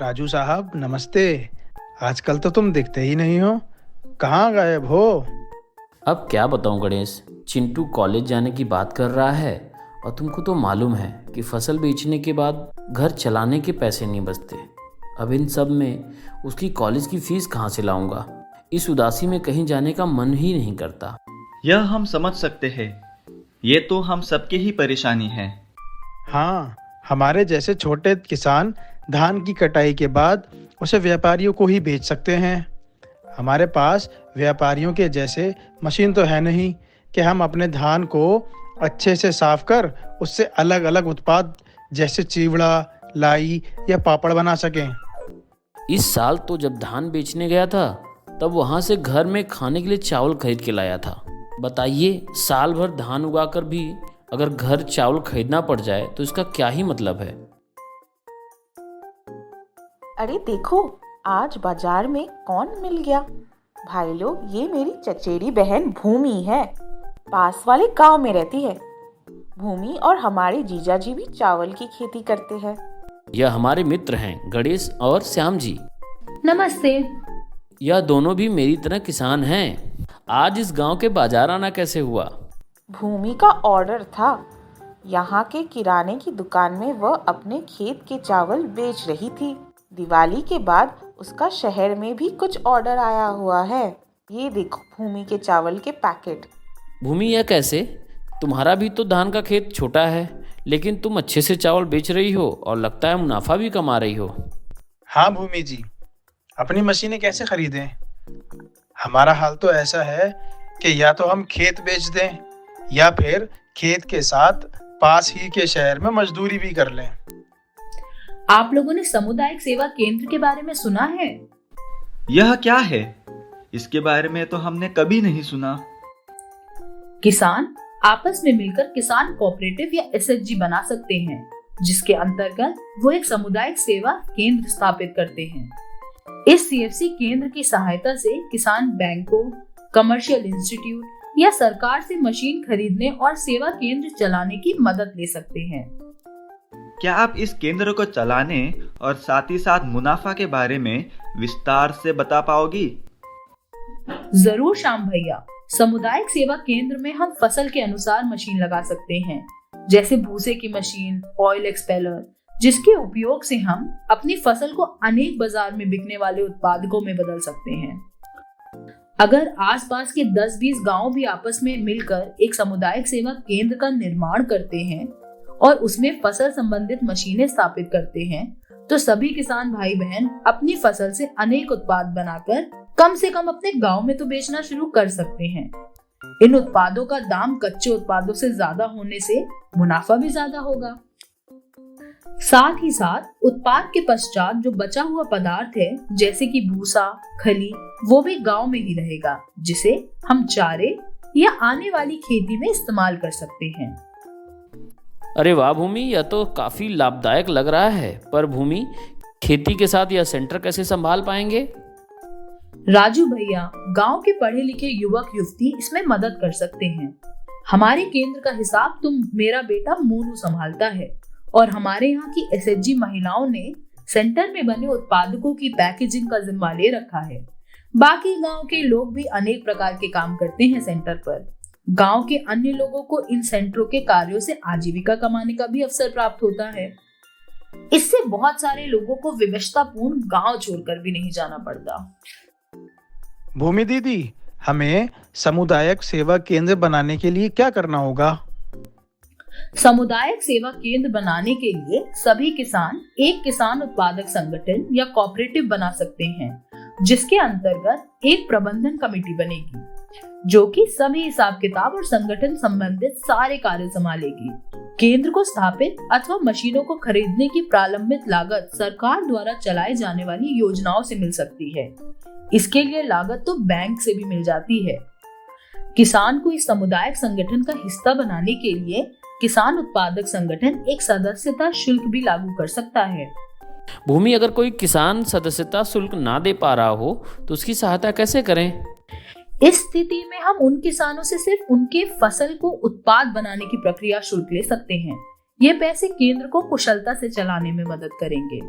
राजू साहब नमस्ते। आजकल तो तुम दिखते ही नहीं हो, कहाँ गायब हो? अब क्या बताऊं गणेश। चिंटू कॉलेज जाने की बात कर रहा है और तुमको तो मालूम है कि फसल बेचने के बाद घर चलाने के पैसे नहीं बचते। अब इन सब में उसकी कॉलेज की फीस कहाँ से लाऊंगा। इस उदासी में कहीं जाने का मन ही नहीं करता। यह हम समझ सकते हैं। ये तो हम सबकी ही परेशानी है। हाँ, हमारे जैसे छोटे किसान धान की कटाई के बाद उसे व्यापारियों को ही बेच सकते हैं। हमारे पास व्यापारियों के जैसे मशीन तो है नहीं कि हम अपने धान को अच्छे से साफ कर उससे अलग अलग उत्पाद जैसे चिवड़ा, लाई या पापड़ बना सकें। इस साल तो जब धान बेचने गया था तब वहाँ से घर में खाने के लिए चावल खरीद के लाया था। बताइए, साल भर धान उगाकर भी अगर घर चावल खरीदना पड़ जाए तो इसका क्या ही मतलब है। अरे देखो, आज बाजार में कौन मिल गया। भाई लोग, ये मेरी चचेरी बहन भूमि है। पास वाले गांव में रहती है। भूमि और हमारे जीजा जी भी चावल की खेती करते हैं। यह हमारे मित्र हैं गणेश और श्याम जी। नमस्ते। यह दोनों भी मेरी तरह किसान हैं। आज इस गांव के बाजार आना कैसे हुआ? भूमि का ऑर्डर था। यहाँ के किराने की दुकान में वह अपने खेत के चावल बेच रही थी। दिवाली के बाद उसका शहर में भी कुछ ऑर्डर आया हुआ है। ये देखो भूमि के चावल के पैकेट। भूमि, यह कैसे? तुम्हारा भी तो धान का खेत छोटा है, लेकिन तुम अच्छे से चावल बेच रही हो और लगता है मुनाफा भी कमा रही हो। हाँ भूमि जी, अपनी मशीनें कैसे खरीदें? हमारा हाल तो ऐसा है कि या तो हम खेत बेच दें या फिर खेत के साथ पास ही के शहर में मजदूरी भी कर लें। आप लोगों ने सामुदायिक सेवा केंद्र के बारे में सुना है? यह क्या है? इसके बारे में तो हमने कभी नहीं सुना। किसान आपस में मिलकर किसान कोऑपरेटिव या एसएचजी बना सकते हैं, जिसके अंतर्गत वो एक सामुदायिक सेवा केंद्र स्थापित करते हैं। इस सीएफसी केंद्र की सहायता से किसान बैंकों, कमर्शियल इंस्टीट्यूट या सरकार से मशीन खरीदने और सेवा केंद्र चलाने की मदद ले सकते हैं। क्या आप इस केंद्र को चलाने और साथ ही साथ मुनाफा के बारे में विस्तार से बता पाओगी? जरूर श्याम भैया। सामुदायिक सेवा केंद्र में हम फसल के अनुसार मशीन लगा सकते हैं, जैसे भूसे की मशीन, ऑयल एक्सपेलर, जिसके उपयोग से हम अपनी फसल को अनेक बाजार में बिकने वाले उत्पादकों में बदल सकते हैं। अगर आसपास के 10-20 गांव भी आपस में मिलकर एक सामुदायिक सेवा केंद्र का निर्माण करते हैं और उसमें फसल संबंधित मशीनें स्थापित करते हैं, तो सभी किसान भाई बहन अपनी फसल से अनेक उत्पाद बनाकर कम से कम अपने गांव में तो बेचना शुरू कर सकते हैं। इन उत्पादों का दाम कच्चे उत्पादों से ज्यादा होने से मुनाफा भी ज्यादा होगा। साथ ही साथ उत्पाद के पश्चात जो बचा हुआ पदार्थ है, जैसे कि भूसा, खली, वो भी गांव में ही रहेगा, जिसे हम चारे या आने वाली खेती में इस्तेमाल कर सकते हैं। अरे वाह भूमि, यह तो काफी लाभदायक लग रहा है। पर भूमि, खेती के साथ यह सेंटर कैसे संभाल पाएंगे? राजू भैया, गांव के पढ़े लिखे युवक युवती इसमें मदद कर सकते हैं। हमारे केंद्र का हिसाब तो मेरा बेटा मोनू संभालता है और हमारे यहाँ की एसएचजी महिलाओं ने सेंटर में बने उत्पादकों की पैकेजिंग का जिम्मा ले रखा है। बाकी गांव के लोग भी अनेक प्रकार के काम करते हैं सेंटर पर। गांव के अन्य लोगों को इन सेंटरों के कार्यों से आजीविका कमाने का भी अवसर प्राप्त होता है। इससे बहुत सारे लोगों को विवशतापूर्ण गांव छोड़कर भी नहीं जाना पड़ता। भूमि दीदी, हमें सामुदायिक सेवा केंद्र बनाने के लिए क्या करना होगा? सामुदायिक सेवा केंद्र बनाने के लिए सभी किसान एक किसान उत्पादक संगठन या कोऑपरेटिव बना सकते हैं, जिसके अंतर्गत एक प्रबंधन कमेटी बनेगी, जो कि सभी हिसाब किताब और संगठन संबंधित सारे कार्य संभालेगी। केंद्र को स्थापित अथवा मशीनों को खरीदने की प्रारंभिक लागत सरकार द्वारा चलाई जाने वाली योजनाओं से मिल सकती है। इसके लिए लागत तो बैंक से भी मिल जाती है। किसान को इस सामुदायिक संगठन का हिस्सा बनाने के लिए किसान उत्पादक संगठन एक सदस्यता शुल्क भी लागू कर सकता है। भूमि, अगर कोई किसान सदस्यता शुल्क ना दे पा रहा हो तो उसकी सहायता कैसे करें? इस स्थिति में हम उन किसानों से सिर्फ उनके फसल को उत्पाद बनाने की प्रक्रिया शुल्क ले सकते हैं। ये पैसे केंद्र को कुशलता से चलाने में मदद करेंगे।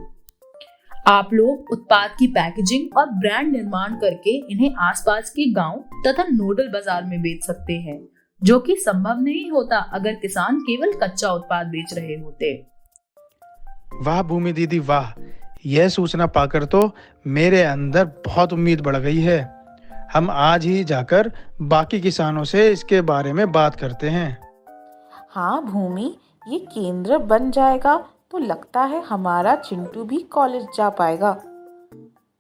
आप लोग उत्पाद की पैकेजिंग और ब्रांड निर्माण करके इन्हें आसपास के गांव तथा नोडल बाजार में बेच सकते हैं, जो कि संभव नहीं होता अगर किसान केवल कच्चा उत्पाद बेच रहे होते। वाह भूमि दीदी वाह, यह सूचना पाकर तो मेरे अंदर बहुत उम्मीद बढ़ गई है। हम आज ही जाकर बाकी किसानों से इसके बारे में बात करते हैं। हाँ भूमि, ये केंद्र बन जाएगा तो लगता है हमारा चिंटू भी कॉलेज जा पाएगा।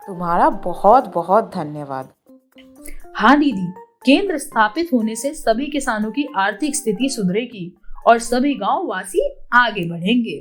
तुम्हारा बहुत बहुत धन्यवाद। हाँ दीदी, केंद्र स्थापित होने से सभी किसानों की आर्थिक स्थिति सुधरेगी और सभी गांव वासी आगे बढ़ेंगे।